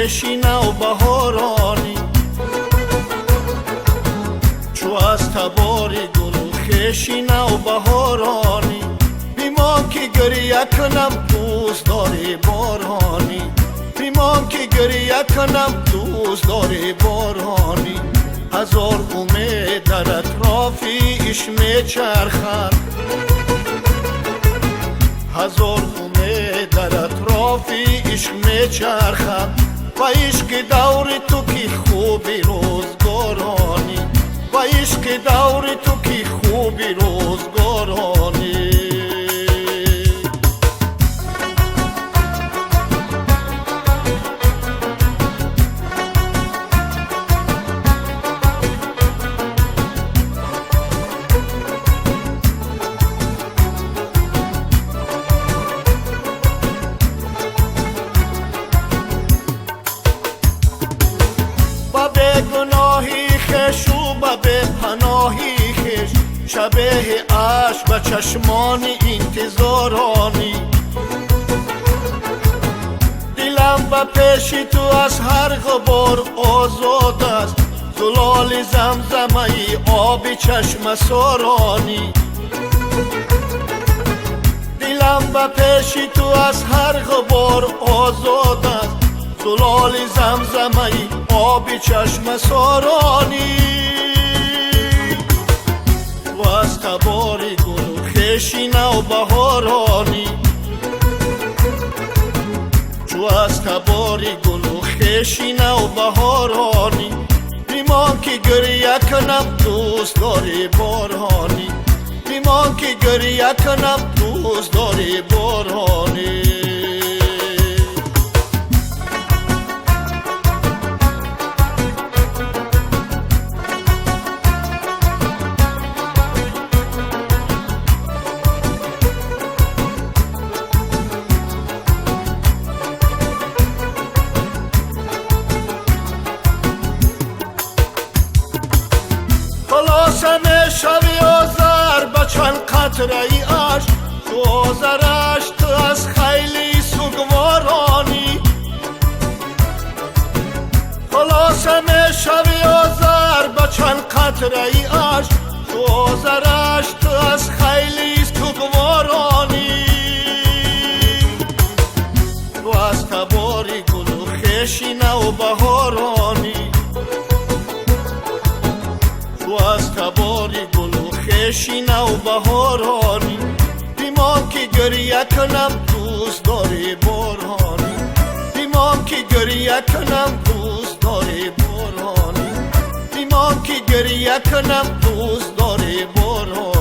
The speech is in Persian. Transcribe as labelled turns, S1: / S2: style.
S1: خشی نو بهارانی، چو از تبار گل خشی نو بهارانی، بیمان که گریه کنم دوست داری بارانی، بیمان که گریه کنم دوست داری بارانی. هزار امید در اطراف عشق میچرخد، هزار امید در اطراف عشق میچرخد، و عشق دور تو که خوبی روزگارانی، و عشق دور تو که خوبی روزگارانی. به گناهی خش و به پناهی خش، شبه عشق به چشمان انتظارانی، دلم به پیش تو از هر غبار آزاد است، زلال زمزمه آب چشم سارانی، دلم به پیش تو از هر غبار آزاد است، زلال زمزمه آب چشم سارانی. و از تبار گل خشی نو بهارانی، چو از تبار گل خشی نو بهارانی، بیمان که گریه کنم دوست داری بارانی، بیمان که گریه کنم دوست داری بارانی. خلاصه میشوی آذر به چند قطره ای عشق، تو آذرش تو از خیلی سوگوارانی، خلاصه میشوی آذر به چند قطره ای عشق، تو آذرش تو از خیلی سوگوارانی. تو از تبار گل و خشی نو بهارانی، تو از تبار گل و خشی نو بهارانی، بیمان که گریه کنم دوست داری بارانی، بیمان که گریه کنم دوست داری بارانی، بیمان که گریه کنم دوست داری بارانی.